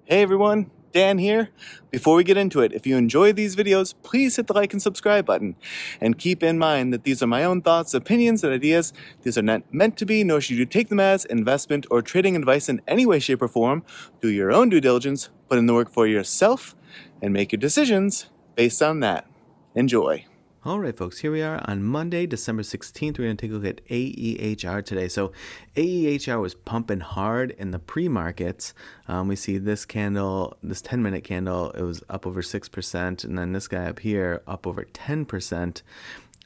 Hey everyone, Dan here. Before we get into it, if you enjoy these videos, please hit the like and subscribe button. And keep in mind that these are my own thoughts, opinions, and ideas. These are not meant to be, nor should you take them as investment or trading advice in any way, shape, or form. Do your own due diligence, put in the work for yourself, and make your decisions based on that. Enjoy. All right, folks, here we are on Monday, December 16th. We're going to take a look at AEHR today. So AEHR was pumping hard in the pre-markets. We see this candle, this 10-minute candle, it was up over 6%. And then this guy up here up over 10%.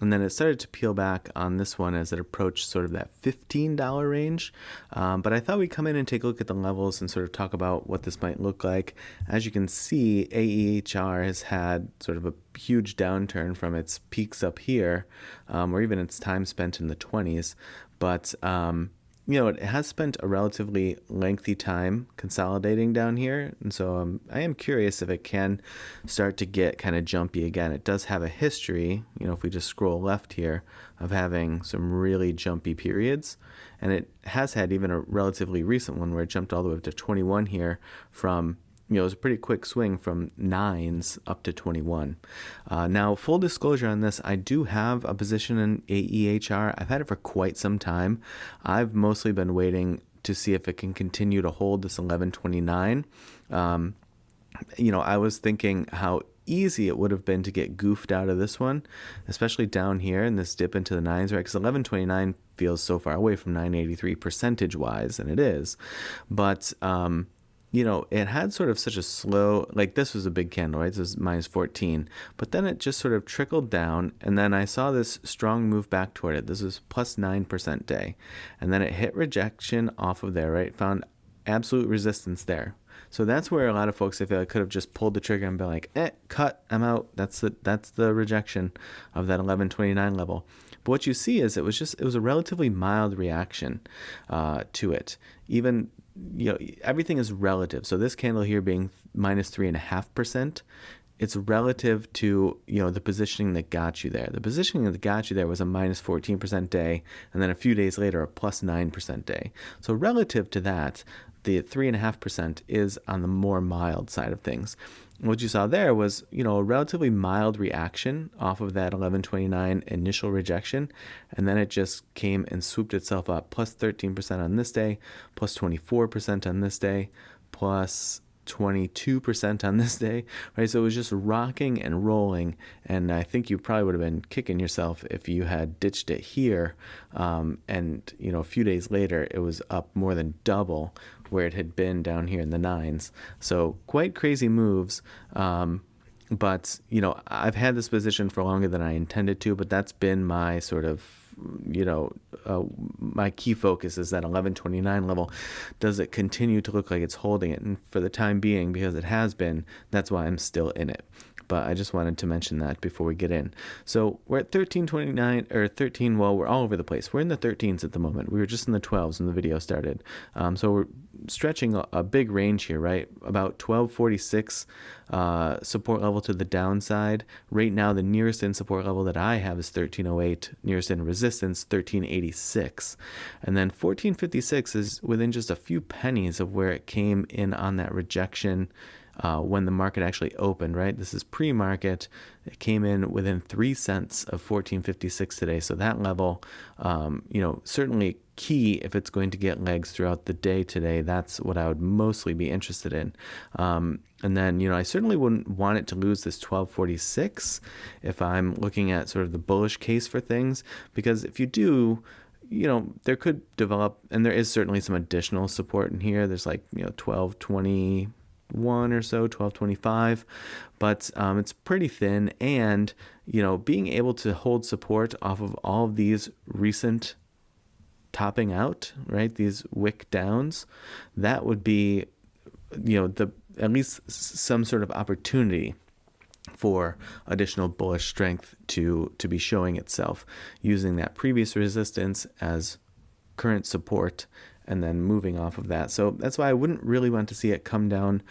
And then it started to peel back on this one as it approached sort of that $15 range. But I thought we'd come in and take a look at the levels and sort of talk about what this might look like. As you can see, AEHR has had sort of a huge downturn from its peaks up here, or even its time spent in the 20s. But it has spent a relatively lengthy time consolidating down here. And so I am curious if it can start to get kind of jumpy again. It does have a history, if we just scroll left here, of having some really jumpy periods. And it has had even a relatively recent one where it jumped all the way up to 21 here from it was a pretty quick swing from 9s up to 21. Now, full disclosure on this, I do have a position in AEHR. I've had it for quite some time. I've mostly been waiting to see if it can continue to hold this 1129. I was thinking how easy it would have been to get goofed out of this one, especially down here in this dip into the 9s, right? Because 1129 feels so far away from 983 percentage-wise, and it is. But it had sort of such a slow, like this was a big candle, right? This was minus 14. But then it just sort of trickled down, and then I saw this strong move back toward it. This was plus 9% day. And then it hit rejection off of there, right? Found absolute resistance there. So that's where a lot of folks, I feel like, could have just pulled the trigger and been like, cut, I'm out. That's the rejection of that 1129 level. But what you see is it was a relatively mild reaction to it. Even everything is relative. So this candle here being minus 3.5%, it's relative to, the positioning that got you there. The positioning that got you there was a minus 14% day, and then a few days later, a plus 9% day. So relative to that, the 3.5% is on the more mild side of things. What you saw there was, a relatively mild reaction off of that 1129 initial rejection, and then it just came and swooped itself up, plus 13% on this day, plus 24% on this day, plus 22% on this day, right? So it was just rocking and rolling, and I think you probably would have been kicking yourself if you had ditched it here, and a few days later it was up more than double where it had been down here in the 9s. So quite crazy moves. But I've had this position for longer than I intended to, but that's been my sort of my key focus is that 1129 level. Does it continue to look like it's holding it? And for the time being, because it has been, that's why I'm still in it. But I just wanted to mention that before we get in. So we're at 1329 or 13. Well, we're all over the place. We're in the 13s at the moment. We were just in the 12s when the video started. So we're stretching a big range here, right? About 1246 support level to the downside. Right now, the nearest in support level that I have is 1308. Nearest in resistance, 1386. And then 1456 is within just a few pennies of where it came in on that rejection when the market actually opened, right? This is pre-market. It came in within 3 cents of 1456 today. So that level, certainly key if it's going to get legs throughout the day today. That's what I would mostly be interested in. And then, I certainly wouldn't want it to lose this 1246 if I'm looking at sort of the bullish case for things, because if you do, there could develop, and there is certainly some additional support in here. There's like, 1221 or so, 1225, but it's pretty thin. And, being able to hold support off of all of these recent topping out, right, these wick downs, that would be, at least some sort of opportunity for additional bullish strength to be showing itself, using that previous resistance as current support and then moving off of that. So that's why I wouldn't really want to see it come down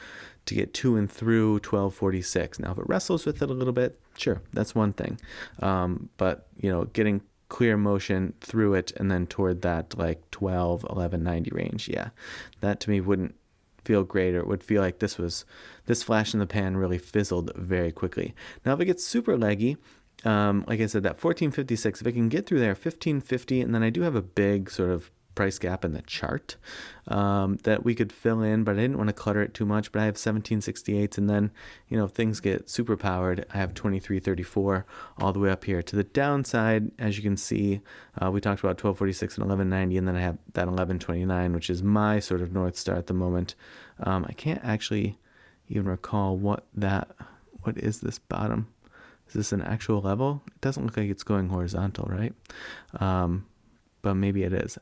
to get to and through 1246. Now, if it wrestles with it a little bit, sure, that's one thing. But, getting clear motion through it and then toward that like 12, 1190 range, yeah, that to me wouldn't feel great, or it would feel like this flash in the pan really fizzled very quickly. Now, if it gets super leggy, like I said, that 1456, if I can get through there, 1550, and then I do have a big sort of price gap in the chart that we could fill in, but I didn't want to clutter it too much. But I have 1768s, and then, if things get super powered, I have 2334 all the way up here. To the downside, as you can see, we talked about 1246 and 1190, and then I have that 1129, which is my sort of North Star at the moment. I can't actually even recall what is this bottom. Is this an actual level? It doesn't look like it's going horizontal, right? But maybe it is.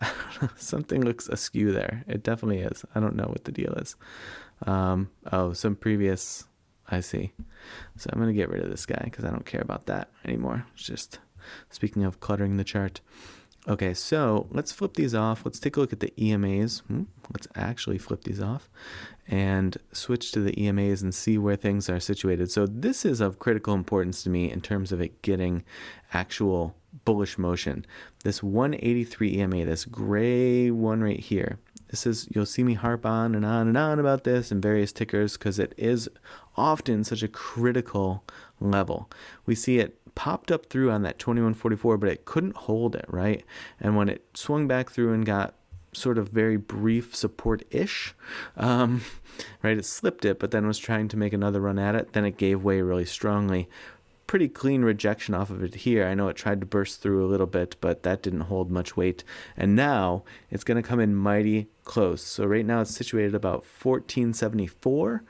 Something looks askew there. It definitely is. I don't know what the deal is. Some previous, I see. So I'm going to get rid of this guy because I don't care about that anymore. It's just, speaking of cluttering the chart. Okay, so let's flip these off. Let's take a look at the EMAs. Let's actually flip these off and switch to the EMAs and see where things are situated. So this is of critical importance to me in terms of it getting actual bullish motion. This 183 EMA, this gray one right here, this is, you'll see me harp on and on and on about this in various tickers because it is often such a critical level. We see it popped up through on that 2144, but it couldn't hold it, right? And when it swung back through and got sort of very brief support-ish, right, it slipped it, but then was trying to make another run at it. Then it gave way really strongly. Pretty clean rejection off of it here. I know it tried to burst through a little bit, but that didn't hold much weight. And now it's going to come in mighty close. So right now it's situated about 1474.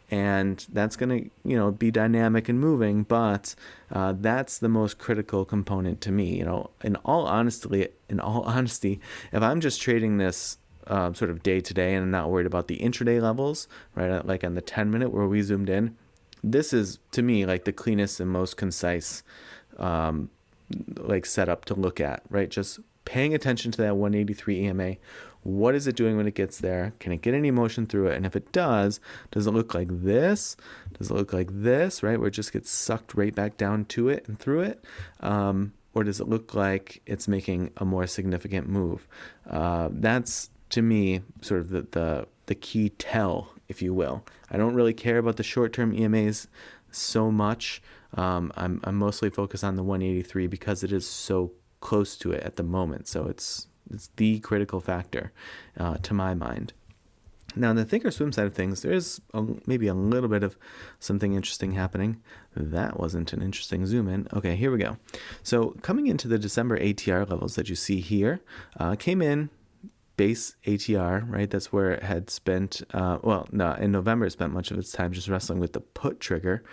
And that's going to, be dynamic and moving, but that's the most critical component to me. In all honesty, if I'm just trading this sort of day to day and I'm not worried about the intraday levels, right, like on the 10-minute where we zoomed in, this is, to me, like the cleanest and most concise setup to look at, right? Just paying attention to that 183 EMA. What is it doing when it gets there? Can it get any motion through it? And if it does it look like this? Does it look like this, right? Where it just gets sucked right back down to it and through it? Or does it look like it's making a more significant move? That's, to me, sort of the key tell, if you will. I don't really care about the short-term EMAs so much. I'm mostly focused on the 183 because it is so close to it at the moment. So it's the critical factor to my mind. Now, on the Thinkorswim side of things, there is maybe a little bit of something interesting happening. That wasn't an interesting zoom in. Okay, here we go. So coming into the December ATR levels that you see here, came in base ATR, right? That's where it had spent, in November it spent much of its time just wrestling with the put trigger.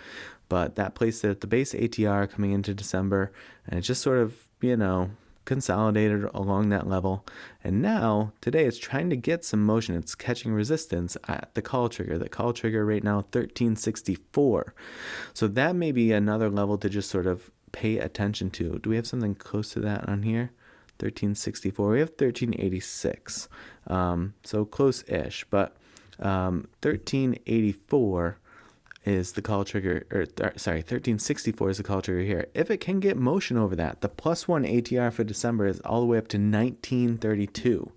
But that placed it at the base ATR coming into December, and it just sort of, consolidated along that level. And now, today, it's trying to get some motion. It's catching resistance at the call trigger. The call trigger right now, 1364. So that may be another level to just sort of pay attention to. Do we have something close to that on here? 1364. We have 1386. So close-ish. But 1384 is the call trigger, 1364 is the call trigger here. If it can get motion over that, the +1 ATR for December is all the way up to 1932.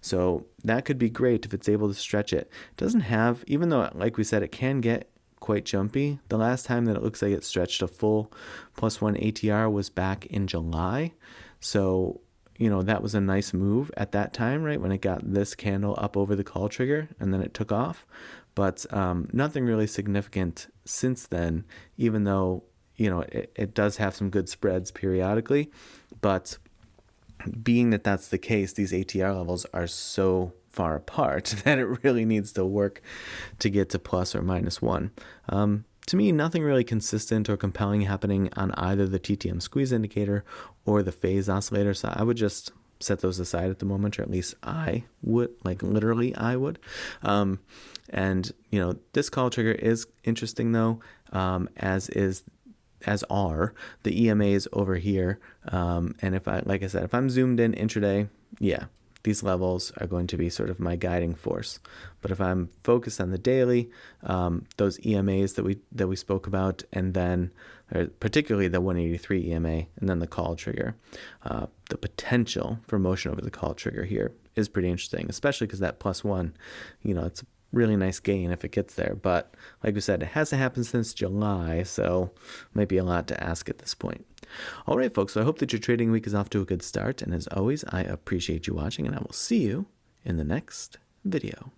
So that could be great if it's able to stretch it. It doesn't have, even though, like we said, it can get quite jumpy. The last time that it looks like it stretched a full +1 ATR was back in July. So, that was a nice move at that time, right? When it got this candle up over the call trigger and then it took off. But nothing really significant since then, even though, it does have some good spreads periodically. But being that that's the case, these ATR levels are so far apart that it really needs to work to get to plus or minus one. To me, nothing really consistent or compelling happening on either the TTM squeeze indicator or the phase oscillator. So I would just set those aside at the moment, or at least I would, literally I would. And, this call trigger is interesting though, as are the EMAs over here. And if I'm zoomed in intraday, these levels are going to be sort of my guiding force. But if I'm focused on the daily, those EMAs that we spoke about, and then particularly the 183 EMA, and then the call trigger, the potential for motion over the call trigger here is pretty interesting, especially because that +1, it's really nice gain if it gets there. But like we said, it hasn't happened since July, so might be a lot to ask at this point. All right, folks, so I hope that your trading week is off to a good start. And as always, I appreciate you watching, and I will see you in the next video.